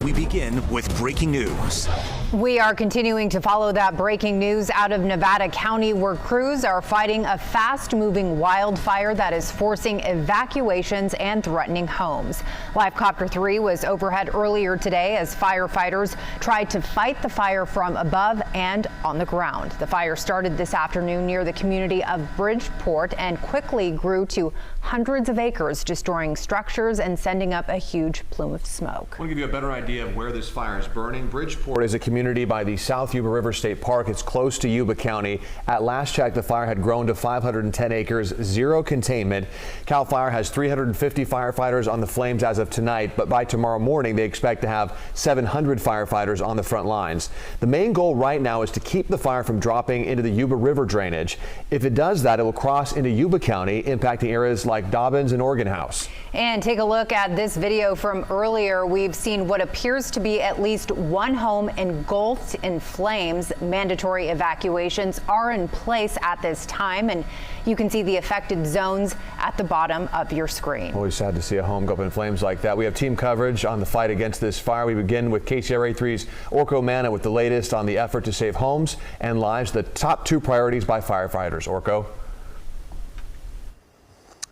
We begin with breaking news. We are continuing to follow that breaking news out of Nevada County, where crews are fighting a fast-moving wildfire that is forcing evacuations and threatening homes. Live Copter 3 was overhead earlier today as firefighters tried to fight the fire from above and on the ground. The fire started this afternoon near the community of Bridgeport and quickly grew to hundreds of acres, destroying structures and sending up a huge plume of smoke. I want to give you a better idea of where this fire is burning. Bridgeport is a community by the South Yuba River State Park. It's close to Yuba County. At last check, the fire had grown to 510 acres, zero containment. CAL FIRE has 350 firefighters on the flames as of tonight, but by tomorrow morning, they expect to have 700 firefighters on the front lines. The main goal right now is to keep the fire from dropping into the Yuba River drainage. If it does that, it will cross into Yuba County, impacting areas like Dobbins and Organ House. And take a look at this video from earlier. We've seen what appears to be at least one home engulfed in flames. Mandatory evacuations are in place at this time, and you can see the affected zones at the bottom of your screen. Always sad to see a home go up in flames like that. We have team coverage on the fight against this fire. We begin with KCRA 3's Orko Manna with the latest on the effort to save homes and lives, the top two priorities by firefighters. Orko.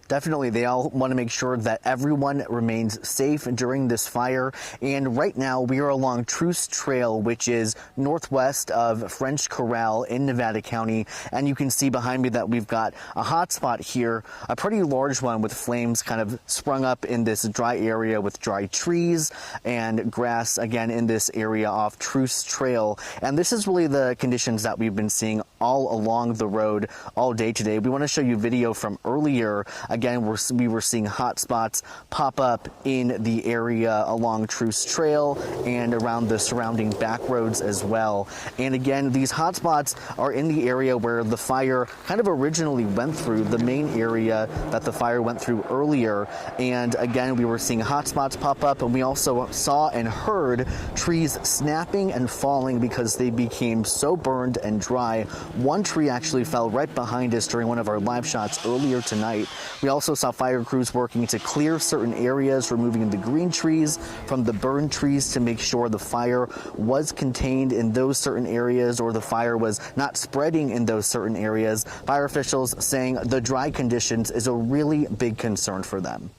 Definitely, they all want to make sure that everyone remains safe during this fire. And right now, we are along Truce Trail, which is northwest of French Corral in Nevada County. And you can see behind me that we've got a hot spot here, a pretty large one with flames kind of sprung up in this dry area with dry trees and grass, again, in this area off Truce Trail. And this is really the conditions that we've been seeing all along the road all day today. We want to show you video from earlier. Again, we were seeing hot spots pop up in the area along Truce Trail and around the surrounding back roads as well. And again, these hot spots are in the area where the fire kind of originally went through, the main area that the fire went through earlier. And again, we were seeing hot spots pop up, and we also saw and heard trees snapping and falling because they became so burned and dry. One tree actually fell right behind us during one of our live shots earlier tonight. We also saw fire crews working to clear certain areas, removing the green trees from the burned trees to make sure the fire was contained in those certain areas or the fire was not spreading in those certain areas. Fire officials saying the dry conditions is a really big concern for them.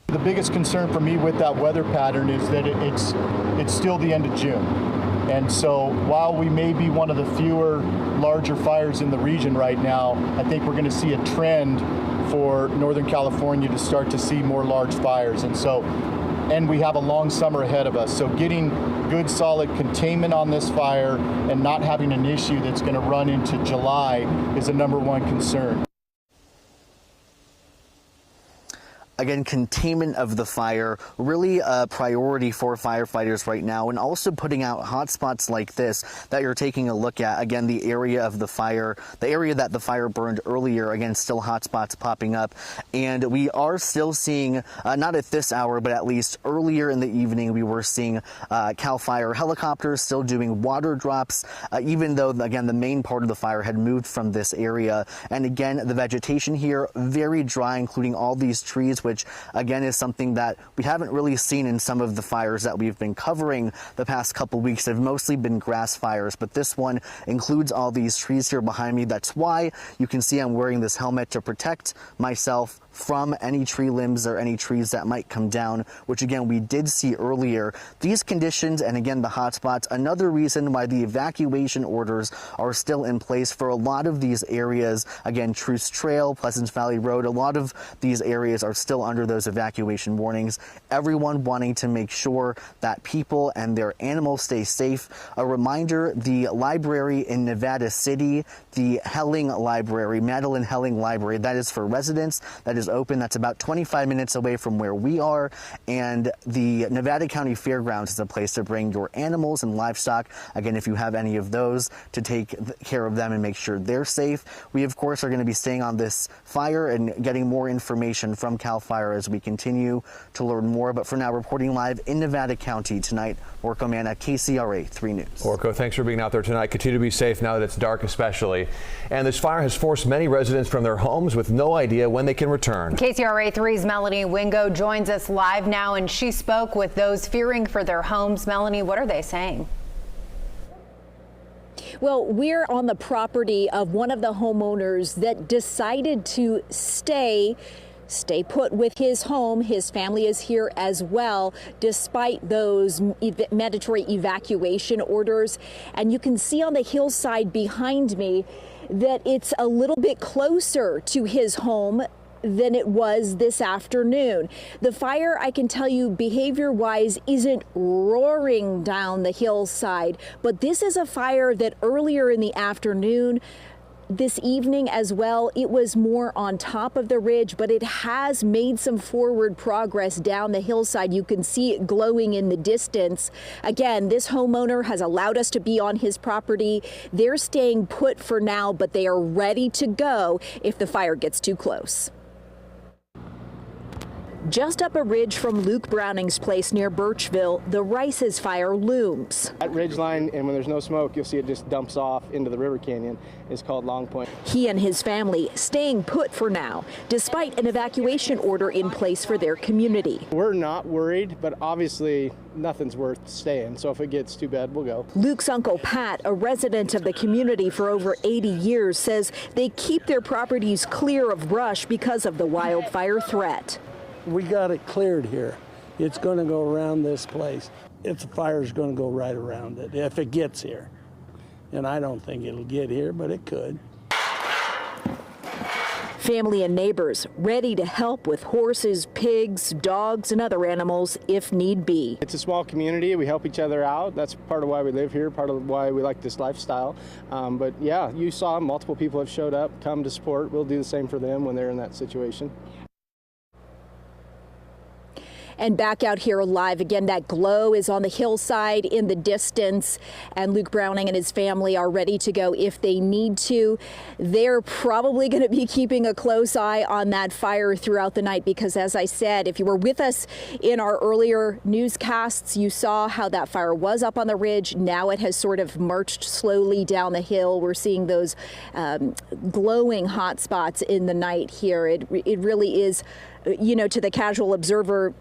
The biggest concern for me with that weather pattern is that it's still the end of June. And so while we may be one of the fewer larger fires in the region right now, I think we're going to see a trend for Northern California to start to see more large fires. And we have a long summer ahead of us. So getting good solid containment on this fire and not having an issue that's going to run into July is a #1 concern. Again, containment of the fire, really a priority for firefighters right now, and also putting out hot spots like this that you're taking a look at. Again, the area of the fire, the area that the fire burned earlier, again, still hot spots popping up. And we are still seeing, not at this hour, but at least earlier in the evening, we were seeing CAL FIRE helicopters still doing water drops, even though, again, the main part of the fire had moved from this area. And again, the vegetation here, very dry, including all these trees, which again is something that we haven't really seen in some of the fires that we've been covering the past couple weeks. They've mostly been grass fires, but this one includes all these trees here behind me. That's why you can see I'm wearing this helmet to protect myself from any tree limbs or any trees that might come down, which again we did see earlier. These conditions and again the hot spots, another reason why the evacuation orders are still in place for a lot of these areas. Again, Truce Trail, Pleasant Valley Road, a lot of these areas are still under those evacuation warnings. Everyone wanting to make sure that people and their animals stay safe. A reminder, the library in Nevada City, the Helling Library, Madeline Helling Library, that is for residents, that is open. That's about 25 minutes away from where we are. And the Nevada County Fairgrounds is a place to bring your animals and livestock. Again, if you have any of those, to take care of them and make sure they're safe. We, of course, are going to be staying on this fire and getting more information from CAL Fire as we continue to learn more. But for now, reporting live in Nevada County tonight, Orko Manna, KCRA 3 News. Orko, thanks for being out there tonight. Continue to be safe now that it's dark especially. And this fire has forced many residents from their homes with no idea when they can return. KCRA 3's Melanie Wingo joins us live now, and she spoke with those fearing for their homes. Melanie, what are they saying? Well, we're on the property of one of the homeowners that decided to stay put with his home. His family is here as well, despite those mandatory evacuation orders. And you can see on the hillside behind me that it's a little bit closer to his home than it was this afternoon. The fire, I can tell you, behavior-wise, isn't roaring down the hillside, but this is a fire that earlier in the afternoon, this evening as well, it was more on top of the ridge, but it has made some forward progress down the hillside. You can see it glowing in the distance. Again, this homeowner has allowed us to be on his property. They're staying put for now, but they are ready to go if the fire gets too close. Just up a ridge from Luke Browning's place near Birchville, the Rice's fire looms. That ridge line, and when there's no smoke, you'll see it just dumps off into the river canyon. It's called Long Point. He and his family staying put for now, despite an evacuation order in place for their community. We're not worried, but obviously nothing's worth staying, so if it gets too bad, we'll go. Luke's uncle Pat, a resident of the community for over 80 years, says they keep their properties clear of brush because of the wildfire threat. We got it cleared here. It's going to go around this place. If the fire's going to go right around it, if it gets here. And I don't think it'll get here, but it could. Family and neighbors ready to help with horses, pigs, dogs, and other animals if need be. It's a small community. We help each other out. That's part of why we live here, part of why we like this lifestyle. But yeah, you saw multiple people have showed up, come to support. We'll do the same for them when they're in that situation. And back out here live again, that glow is on the hillside in the distance, and Luke Browning and his family are ready to go if they need to. They're probably going to be keeping a close eye on that fire throughout the night because, as I said, if you were with us in our earlier newscasts, you saw how that fire was up on the ridge. Now it has sort of marched slowly down the hill. We're seeing those glowing hot spots in the night here. It really is, you know, to the casual observer,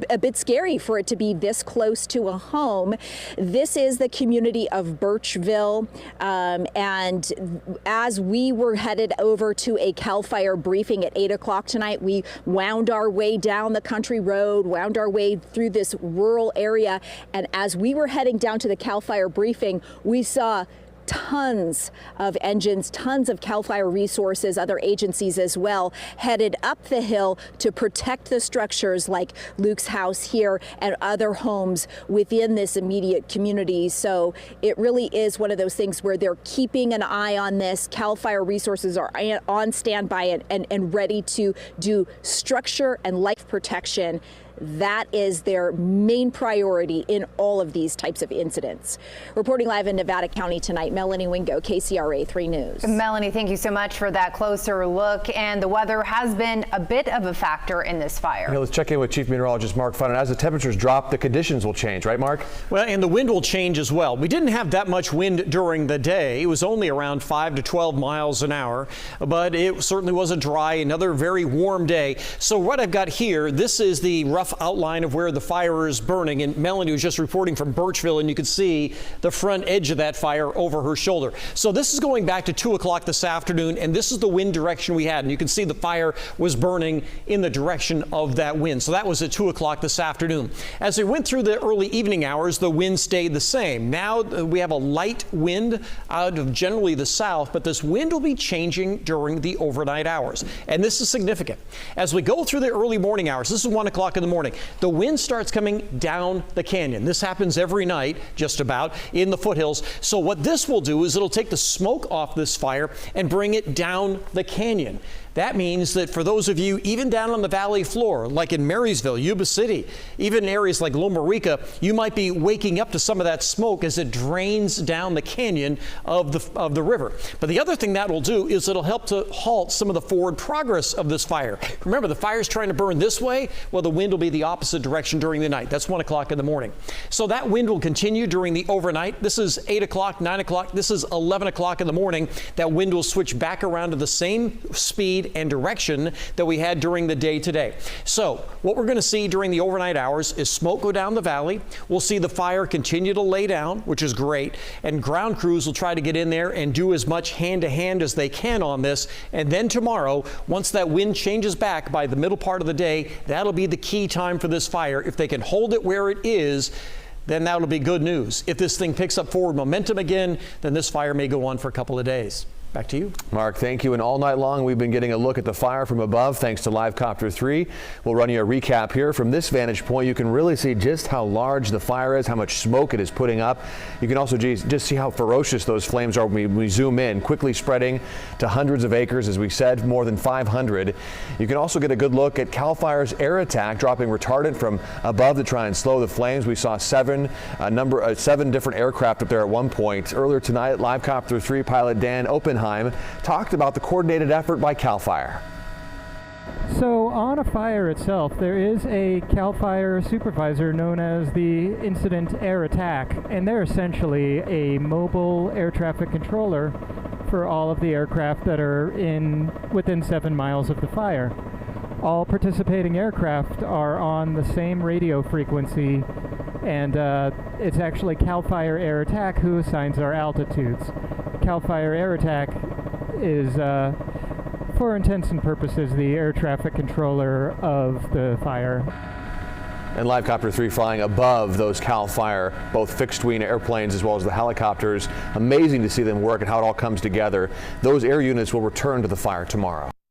a bit scary for it to be this close to a home. This is the community of Birchville, and as we were headed over to a CAL FIRE briefing at 8 o'clock tonight, we wound our way down the country road, wound our way through this rural area, and as we were heading down to the CAL FIRE briefing, we saw tons of engines, tons of CAL FIRE resources, other agencies as well, headed up the hill to protect the structures like Luke's house here and other homes within this immediate community. So it really is one of those things where they're keeping an eye on this. CAL FIRE resources are on standby and ready to do structure and life protection. That is their main priority in all of these types of incidents. Reporting live in Nevada County tonight, Melanie Wingo, KCRA 3 News. Melanie, thank you so much for that closer look. And the weather has been a bit of a factor in this fire. Let's check in with Chief Meteorologist Mark Funnell. As the temperatures drop, the conditions will change, right, Mark? Well, and the wind will change as well. We didn't have that much wind during the day. It was only around 5 to 12 miles an hour, but it certainly was a dry, another very warm day. So what I've got here, this is the rough outline of where the fire is burning, and Melanie was just reporting from Birchville, and you can see the front edge of that fire over her shoulder. So this is going back to 2 o'clock this afternoon, and this is the wind direction we had, and you can see the fire was burning in the direction of that wind. So that was at 2 o'clock this afternoon. As we went through the early evening hours, the wind stayed the same. Now we have a light wind out of generally the south, but this wind will be changing during the overnight hours, and this is significant. As we go through the early morning hours, this is 1 o'clock in the morning, the wind starts coming down the canyon. This happens every night, just about, in the foothills. So what this will do is it'll take the smoke off this fire and bring it down the canyon. That means that for those of you even down on the valley floor, like in Marysville, Yuba City, even in areas like Loma Rica, you might be waking up to some of that smoke as it drains down the canyon of the river. But the other thing that will do is it'll help to halt some of the forward progress of this fire. Remember, the fire's trying to burn this way. Well, the wind will be the opposite direction during the night. That's 1 o'clock in the morning. So that wind will continue during the overnight. This is 8 o'clock, 9 o'clock. This is 11 o'clock in the morning. That wind will switch back around to the same speed and direction that we had during the day today. So what we're going to see during the overnight hours is smoke go down the valley. We'll see the fire continue to lay down, which is great. And ground crews will try to get in there and do as much hand-to-hand as they can on this. And then tomorrow, once that wind changes back by the middle part of the day, that'll be the key time for this fire. If they can hold it where it is, then that'll be good news. If this thing picks up forward momentum again, then this fire may go on for a couple of days. Back to you. Mark, thank you. And all night long, we've been getting a look at the fire from above thanks to Live Copter 3. We'll run you a recap here. From this vantage point, you can really see just how large the fire is, how much smoke it is putting up. You can also just see how ferocious those flames are when we zoom in, quickly spreading to hundreds of acres, as we said, more than 500. You can also get a good look at CAL FIRE's air attack, dropping retardant from above to try and slow the flames. We saw seven different aircraft up there at one point. Earlier tonight, Live Copter 3 pilot Dan Oppenheim talked about the coordinated effort by CAL FIRE. So on a fire itself, there is a CAL FIRE supervisor known as the Incident Air Attack, and they're essentially a mobile air traffic controller for all of the aircraft that are within 7 miles of the fire. All participating aircraft are on the same radio frequency, and it's actually CAL FIRE Air Attack who assigns our altitudes. CAL FIRE Air Attack is, for intents and purposes, the air traffic controller of the fire. And Live Copter 3 flying above those CAL FIRE, both fixed-wing airplanes as well as the helicopters. Amazing to see them work and how it all comes together. Those air units will return to the fire tomorrow.